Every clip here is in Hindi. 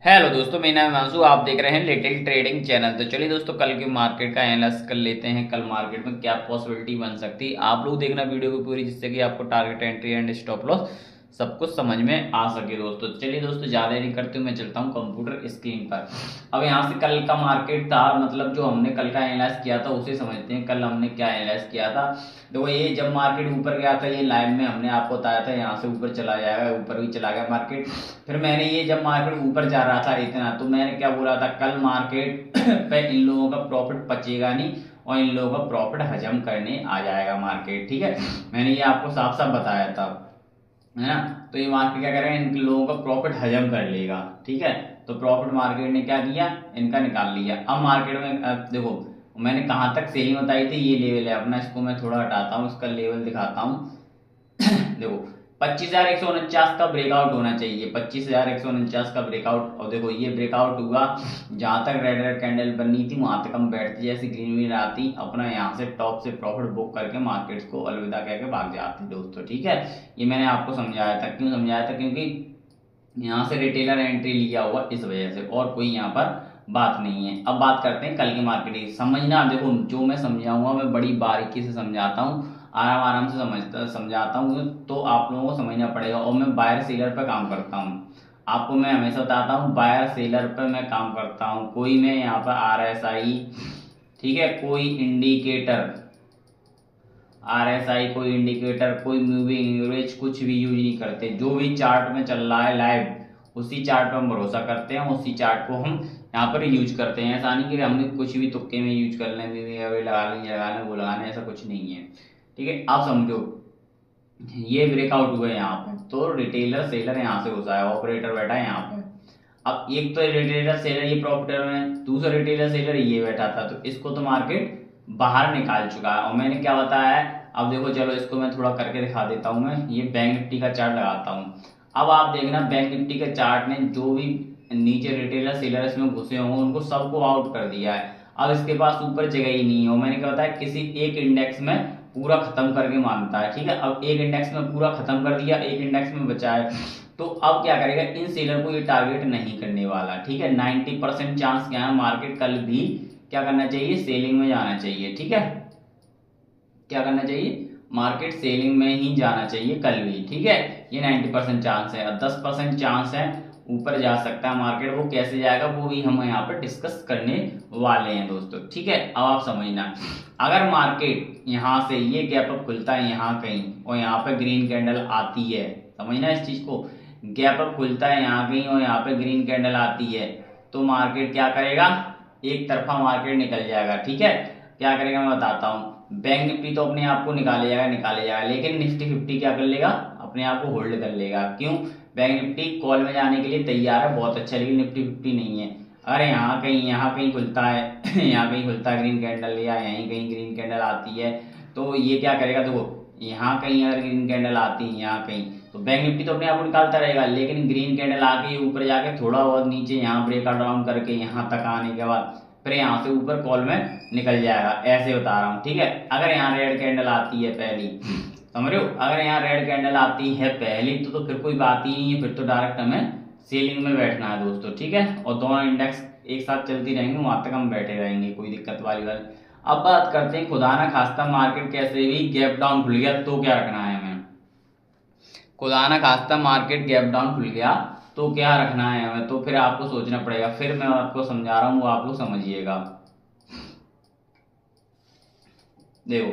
हेलो दोस्तों, मेरा नाम हिमांशु। आप देख रहे हैं लिटिल ट्रेडिंग चैनल। तो चलिए दोस्तों, कल के मार्केट का एनालिसिस कर लेते हैं। कल मार्केट में क्या पॉसिबिलिटी बन सकती है। आप लोग देखना वीडियो को पूरी, जिससे कि आपको target entry and stop loss सब कुछ समझ में आ सके दोस्तों। चलिए दोस्तों, ज़्यादा नहीं करते हुए मैं चलता हूँ कंप्यूटर स्क्रीन पर। अब यहाँ से कल का मार्केट था, मतलब जो हमने कल का एनालाइज किया था उसे समझते हैं। कल हमने क्या एनालाइज किया था। देखो, ये जब मार्केट ऊपर गया था, ये लाइव में हमने आपको बताया था यहाँ से ऊपर चला जाएगा, ऊपर भी चला गया मार्केट। फिर मैंने ये जब मार्केट ऊपर जा रहा था इतना, तो मैंने क्या बोला था, कल मार्केट पे इन लोगों का प्रॉफिट पचेगा नहीं और इन लोगों का प्रॉफिट हजम करने आ जाएगा मार्केट। ठीक है, मैंने ये आपको साफ साफ बताया था, है ना। तो ये मार्केट क्या करेगा, इन लोगों का प्रॉफिट हजम कर लेगा। ठीक है, तो प्रॉफिट मार्केट ने क्या किया, इनका निकाल लिया। अब मार्केट में देखो, मैंने कहां तक सेलिंग बताई थी, ये लेवल है अपना। इसको मैं थोड़ा हटाता हूँ, इसका लेवल दिखाता हूँ। देखो, 25,149 का ब्रेकआउट होना चाहिए, 25,149 का ब्रेकआउट। और देखो, ये ब्रेकआउट हुआ। जहां तक रेड रेड कैंडल बननी थी वहां तक हम बैठते, जैसे ग्रीन ग्रीन आती अपना यहाँ से टॉप से प्रॉफिट बुक करके मार्केट्स को अलविदा कह के भाग जाते दोस्तों। ठीक है, ये मैंने आपको समझाया था। क्यों समझाया था, क्योंकि यहाँ से रिटेलर एंट्री लिया हुआ इस वजह से, और कोई यहाँ पर बात नहीं है। अब बात करते हैं कल की मार्केट की। समझना, देखो जो मैं समझाऊंगा मैं बड़ी बारीकी से समझाता हूँ, आराम आराम से समझाता हूँ, तो आप लोगों को समझना पड़ेगा। और मैं बायर सेलर पर काम करता हूँ, आपको मैं हमेशा बताता हूँ, बायर सेलर पर मैं काम करता हूँ। कोई मैं यहाँ पर RSI, ठीक है, कोई इंडिकेटर, RSI, कोई इंडिकेटर, कोई मूविंग एवरेज, कुछ भी यूज नहीं करते। जो भी चार्ट में चल रहा है लाइव, उसी चार्ट पर हम भरोसा करते हैं, उसी चार्ट को हम यहाँ पर यूज करते हैं। ऐसा नहीं कि हमने कुछ भी तुक्के में यूज कर लें, लगा लें, लगा लें, वो लगाना, ऐसा कुछ नहीं है। ठीक है, आप समझो, ये ब्रेकआउट हुआ है यहाँ पे, तो रिटेलर सेलर यहाँ से घुसा है, ऑपरेटर बैठा है यहाँ पे। अब एक तो रिटेलर सेलर ये प्रॉफिटर में, दूसरा रिटेलर सेलर ये बैठा था, तो इसको तो मार्केट बाहर निकाल चुका है। और मैंने क्या बताया है, अब देखो, चलो इसको मैं थोड़ा करके दिखा देता हूँ। मैं ये बैंक निफ्टी का चार्ट लगाता हूँ। अब आप देखना, बैंक निफ्टी के चार्ट ने जो भी नीचे रिटेलर सेलर इसमें घुसे होंगे उनको सबको आउट कर दिया है। अब इसके पास ऊपर जगह ही नहीं है। और मैंने क्या बताया, किसी एक इंडेक्स में पूरा खत्म करके मानता है। ठीक है, अब एक इंडेक्स में पूरा खत्म कर दिया, एक इंडेक्स में बचा है, तो अब क्या करेगा, इन सेलर को ये टारगेट नहीं करने वाला। ठीक है, 90% चांस क्या है, मार्केट कल भी क्या करना चाहिए, सेलिंग में जाना चाहिए। ठीक है, क्या करना चाहिए, मार्केट सेलिंग में ही जाना चाहिए कल भी। ठीक है, ये 90% चांस है। और 10% चांस है ऊपर जा सकता है मार्केट। वो कैसे जाएगा वो भी हम यहाँ पर डिस्कस करने वाले हैं दोस्तों। ठीक है, अब आप समझना, अगर मार्केट यहाँ से ये गैप अप खुलता है यहाँ कहीं, और यहाँ पे ग्रीन कैंडल आती है, समझना इस चीज को, गैप अप खुलता है यहाँ कहीं और यहाँ पे ग्रीन कैंडल आती है, तो मार्केट क्या करेगा, एक तरफा मार्केट निकल जाएगा। ठीक है, क्या करेगा मैं बताता हूँ। बैंक निफ्टी तो अपने आप को निकाले जाएगा, लेकिन निफ्टी 50 क्या कर लेगा, अपने आप को होल्ड कर लेगा। क्यों, बैंक निफ्टी कॉल में जाने के लिए तैयार है, बहुत अच्छा, लेकिन निफ्टी 50 नहीं है। अगर यहाँ कहीं खुलता है यहाँ कहीं खुलता है ग्रीन कैंडल, या यहीं कहीं ग्रीन कैंडल आती है, तो ये क्या करेगा, देखो यहाँ कहीं अगर ग्रीन कैंडल आती है यहाँ कहीं, तो बैंक निफ्टी तो अपने आप को निकालता रहेगा, लेकिन ग्रीन कैंडल आके ऊपर जाके थोड़ा बहुत नीचे यहाँ ब्रेकआउट डाउन करके यहाँ तक आने के बाद फिर यहाँ से ऊपर कॉल में निकल जाएगा। ऐसे बता रहा हूँ। ठीक है, अगर यहाँ रेड कैंडल आती है पहली, समझ रहे हो, अगर यहाँ रेड कैंडल आती है पहली, तो फिर कोई बात ही नहीं है, फिर तो डायरेक्ट हमें सेलिंग में बैठना है दोस्तों। ठीक है, और दोनों इंडेक्स एक साथ चलती रहेंगे, वहां तक हम बैठे रहेंगे, कोई दिक्कत वाली बात। अब बात करते हैं, खुदा ना खास्ता मार्केट कैसे भी गैप डाउन खुल गया तो क्या रखना है हमें। खुदा ना खास्ता मार्केट गैप डाउन खुल गया तो क्या रखना है हमें, तो फिर आपको सोचना पड़ेगा। फिर मैं आपको समझा रहा हूँ, वो आप लोग समझिएगा। देखो,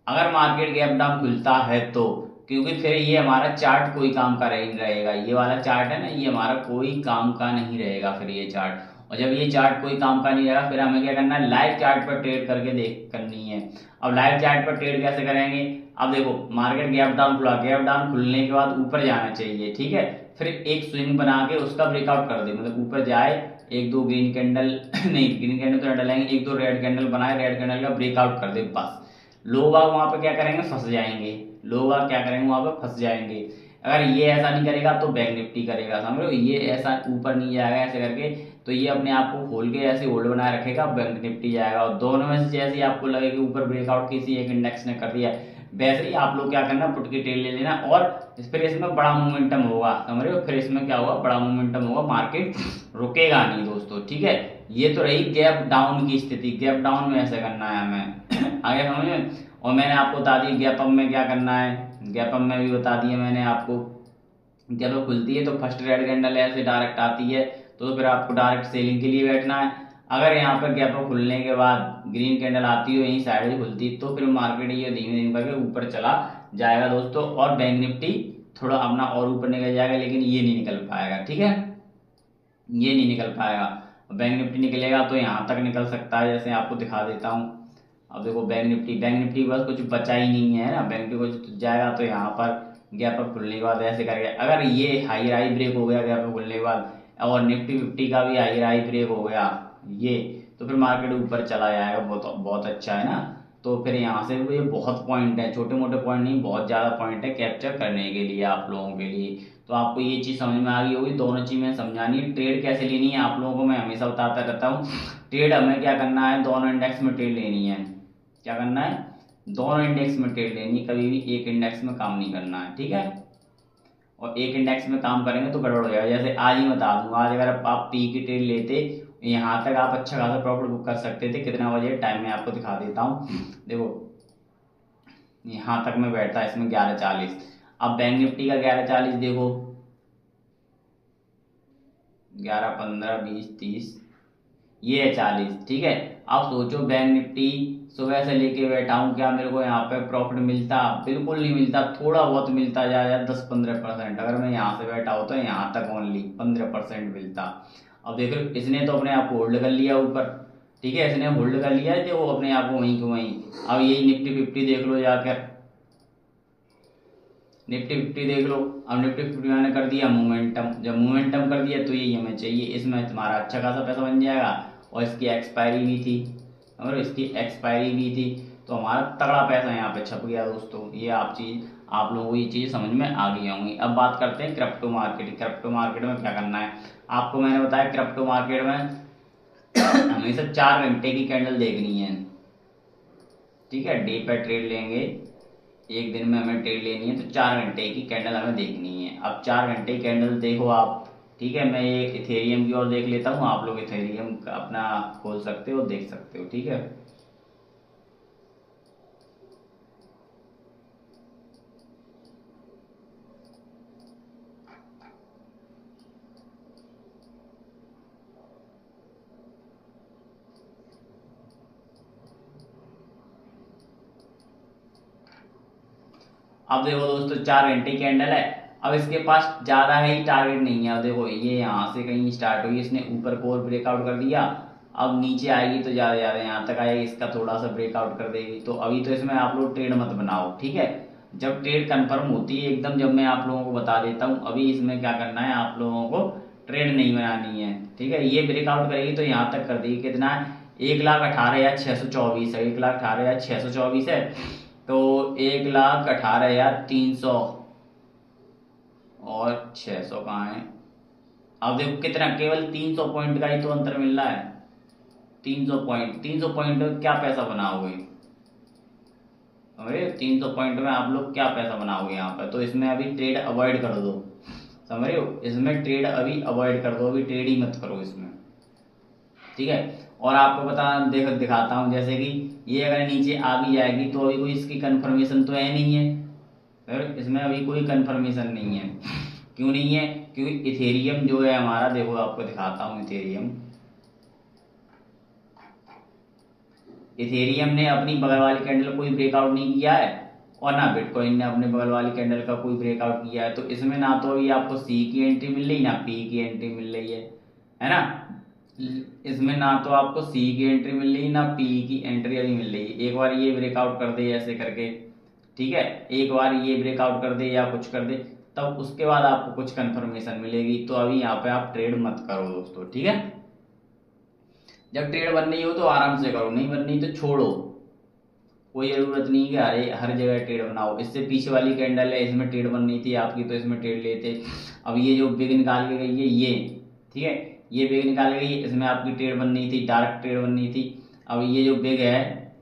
अगर मार्केट गैप डाउन खुलता है तो, क्योंकि फिर ये हमारा चार्ट कोई काम का नहीं रहेगा, ये वाला चार्ट है ना, ये हमारा कोई काम का नहीं रहेगा फिर ये चार्ट। और जब ये चार्ट कोई काम का नहीं रहेगा, फिर हमें क्या करना है, लाइव चार्ट पर ट्रेड करके देख करनी है। अब लाइव चार्ट पर ट्रेड कैसे करेंगे, अब देखो मार्केट गैप डाउन खुला, गैप डाउन खुलने के बाद ऊपर जाना चाहिए। ठीक है, फिर एक स्विंग बना के उसका ब्रेकआउट कर दे, मतलब ऊपर जाए, एक दो ग्रीन कैंडल नहीं, ग्रीन कैंडल तो डलेंगे, एक दो रेड कैंडल बनाए, रेड कैंडल का ब्रेकआउट कर दे, बस। लोग बाग वहां पे क्या करेंगे, फंस जाएंगे। लोग बाग क्या करेंगे, वहां पे फंस जाएंगे। अगर ये ऐसा नहीं करेगा तो बैंक निफ्टी करेगा, समझ रहे हो, ये ऐसा ऊपर नहीं जाएगा ऐसे करके, तो ये अपने आप को खोल के ऐसे होल्ड बनाए रखेगा, बैंक निफ्टी जाएगा। और दोनों में से जैसे ही आपको लगे कि ऊपर ब्रेकआउट किसी एक इंडेक्स ने कर दिया, वैसे ही आप लोग क्या करना, पुट की ट्रेड ले लेना और फिर इसमें बड़ा मोमेंटम होगा, समझ रहे हो, फिर इसमें क्या होगा, बड़ा मोमेंटम होगा, मार्केट रुकेगा नहीं दोस्तों, ठीक है। ये तो रही गैप डाउन की स्थिति, गैप डाउन में ऐसे करना है हमें आगे समझ में। और मैंने आपको बता दी गैप अप में क्या करना है, गैप अप में भी बता दिया मैंने आपको। जब वो खुलती है तो फर्स्ट रेड कैंडल ऐसे डायरेक्ट आती है तो फिर आपको डायरेक्ट सेलिंग के लिए बैठना है। अगर यहाँ पर गैप अप खुलने के बाद ग्रीन कैंडल आती है यहीं साइड में खुलती तो फिर मार्केट ये धीमे धीमे करके ऊपर चला जाएगा दोस्तों, और बैंक निफ्टी थोड़ा अपना और ऊपर निकल जाएगा, लेकिन ये नहीं निकल पाएगा, ठीक है, ये नहीं निकल पाएगा। बैंक निफ्टी निकलेगा तो यहाँ तक निकल सकता है, जैसे आपको दिखा देता हूँ। अब देखो बैंक निफ्टी बस कुछ बचा ही नहीं है ना, बैंक निफ्टी कुछ जाएगा तो यहाँ पर गैप अप खुलने के बाद ऐसे करके अगर ये हाई राई ब्रेक हो गया गैप अप खुलने के बाद, और निफ्टी 50 का भी हाई राई ब्रेक हो गया ये, तो फिर मार्केट ऊपर चला जाएगा, बहुत बहुत अच्छा है ना। तो फिर यहाँ से ये बहुत पॉइंट है, छोटे मोटे पॉइंट नहीं, बहुत ज़्यादा पॉइंट है कैप्चर करने के लिए आप लोगों के लिए। तो आपको ये चीज़ समझ में आ गई होगी, दोनों चीज़ में समझानी है। ट्रेड कैसे लेनी है आप लोगों को मैं हमेशा बताता रहता हूँ। ट्रेड हमें क्या करना है, दोनों इंडेक्स में ट्रेड लेनी है। क्या करना है, दोनों इंडेक्स में ट्रेड लेनी, कभी भी एक इंडेक्स में काम नहीं करना है, ठीक है। और एक इंडेक्स में काम करेंगे तो गड़बड़ हो जाएगा। जैसे आज ही बता दूंगा, आज अगर आप पी की ट्रेड लेते यहाँ तक आप अच्छा खासा प्रॉफिट बुक कर सकते थे। कितना बजे टाइम में आपको दिखा देता हूँ, देखो यहाँ तक मैं बैठता है इसमें 11:40। अब बैंक निफ्टी का 11:40 देखो, 11, 15, 20, 30, ये है 40, ठीक है। अब सोचो बैंक निफ्टी सुबह से लेके बैठा हूँ, क्या मेरे को यहाँ पे प्रॉफिट मिलता, बिल्कुल नहीं मिलता, थोड़ा बहुत मिलता जाए 10-15%। अगर मैं यहाँ से बैठा हो तो यहाँ तक ओनली 15% मिलता। अब देखो इसने तो अपने आप को होल्ड कर लिया ऊपर, ठीक है, इसने होल्ड कर लिया है, देखो अपने आप को वहीं को वहीं। अब यही निफ्टी 50 देख लो जाकर, निफ्टी 50 देख लो। अब निफ्टी 50 मैंने कर दिया मोमेंटम, जब मोमेंटम कर दिया तो यही हमें चाहिए, इसमें तुम्हारा अच्छा खासा पैसा बन जाएगा। और इसकी एक्सपायरी भी थी, और इसकी एक्सपायरी भी थी, तो हमारा तगड़ा पैसा यहाँ पे छप गया दोस्तों। ये आप लोगों को ये चीज़ समझ में आ गई होंगी। अब बात करते हैं क्रिप्टो मार्केट। क्रिप्टो मार्केट में क्या करना है आपको, मैंने बताया क्रिप्टो मार्केट में हमेशा 4 घंटे की कैंडल देखनी है, ठीक है। डे पे ट्रेड लेंगे, एक दिन में हमें ट्रेड लेनी है तो 4 घंटे की कैंडल हमें देखनी है। अब 4 घंटे की कैंडल देखो आप, ठीक है। मैं ये इथेरियम की ओर देख लेता हूँ, आप लोग इथेरियम अपना खोल सकते हो, देख सकते हो, ठीक है। अब देखो दोस्तों 4 घंटे की कैंडल है, अब इसके पास ज़्यादा ही टारगेट नहीं है। अब देखो ये यहाँ से कहीं स्टार्ट हुई, इसने ऊपर को ब्रेकआउट कर दिया, अब नीचे आएगी तो ज़्यादा ज़्यादा यहाँ तक आएगी, इसका थोड़ा सा ब्रेकआउट कर देगी। तो अभी तो इसमें आप लोग ट्रेड मत बनाओ, ठीक है। जब ट्रेड कंफर्म होती है एकदम, जब मैं आप लोगों को बता देता हूँ, अभी इसमें क्या करना है आप लोगों को, ट्रेड नहीं बनानी है, ठीक है। ये ब्रेकआउट करेगी तो यहाँ तक कर देगी, कितना है 1,18,624 है, 1,18,624 है। तो 1,18,300 और 600 कहाँ है। अब देखो कितना, केवल 300 पॉइंट का ही तो अंतर मिल रहा है। 300 पॉइंट में क्या पैसा बनाओगे, समझे, 300 पॉइंट में आप लोग क्या पैसा बनाओगे यहाँ पर। तो इसमें अभी ट्रेड अवॉइड कर दो, समझ रहे हो, इसमें ट्रेड अभी अवॉइड कर दो, अभी ट्रेड ही मत करो इसमें, ठीक है। और आपको दिखाता हूँ, जैसे कि ये अगर नीचे आ भी जाएगी तो अभी कोई इसकी कंफर्मेशन तो है नहीं है, फिर इसमें अभी कोई कंफर्मेशन नहीं है। क्यों नहीं है, क्योंकि इथेरियम जो है हमारा, देखो आपको दिखाता हूँ, इथेरियम ने अपनी बगल वाली कैंडल कोई ब्रेकआउट नहीं किया है, और ना बिटकॉइन ने अपने बगल वाली कैंडल का कोई ब्रेकआउट किया है। तो इसमें ना तो अभी आपको सी की एंट्री मिल रही, ना पी की एंट्री मिल रही है ना। इसमें ना तो आपको सी की एंट्री मिल रही, ना पी की एंट्री अभी मिल रही। एक बार ये ब्रेकआउट कर दे ऐसे करके, ठीक है, एक बार ये ब्रेकआउट कर दे या कुछ कर दे, तब उसके बाद आपको कुछ कंफर्मेशन मिलेगी। तो अभी यहाँ पे आप ट्रेड मत करो दोस्तों, ठीक है। जब ट्रेड बन रही हो तो आराम से करो, नहीं बन रही तो छोड़ो, कोई जरूरत नहीं है हर जगह ट्रेड बनाओ। इससे पीछे वाली कैंडल है, इसमें ट्रेड बन रही थी आपकी तो इसमें ट्रेड लेते। अब ये जो बिग निकाल के गई है ये, ठीक है, ये बिग निकाल के गई, इसमें आपकी ट्रेड बन रही थी, डार्क ट्रेड बन रही थी। अब ये जो बिग है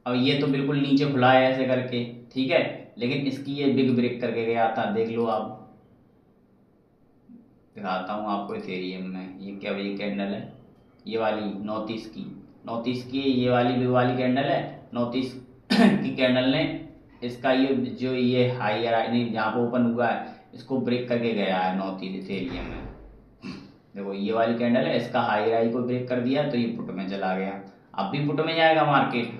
अब ये तो बिल्कुल नीचे खुला है ऐसे करके, ठीक है, लेकिन इसकी ये बिग ब्रेक करके गया था, देख लो आप, दिखाता हूँ आपको इथेरियम में। ये क्या, ये कैंडल है, ये वाली नॉर्थ ईस्ट की, नॉर्थ ईस्ट की ये वाली बिग वाली कैंडल है, नॉर्थ ईस्ट की कैंडल ने इसका ये जो ये हायर नहीं जहाँ पे ओपन हुआ है इसको ब्रेक करके गया है नॉर्थ ईस्ट इथेरियम में। देखो ये वाली कैंडल है, इसका हाई राई को ब्रेक कर दिया तो ये पुट में चला गया। अब भी पुट में जाएगा मार्केट,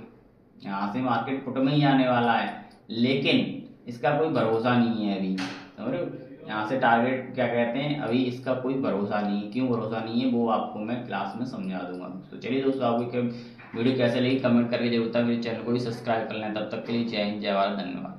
यहाँ से मार्केट पुट में ही आने वाला है, लेकिन इसका कोई भरोसा नहीं है अभी, समझ रहे हो। यहाँ से टारगेट क्या कहते हैं, अभी इसका कोई भरोसा नहीं है। क्यों भरोसा नहीं है वो आपको मैं क्लास में समझा दूंगा। तो चलिए दोस्तों, आपको वीडियो कैसे लगी कमेंट करके जरूर था। मेरे चैनल को भी सब्सक्राइब कर लें। तब तक के लिए जय हिंद, जय भारत, धन्यवाद।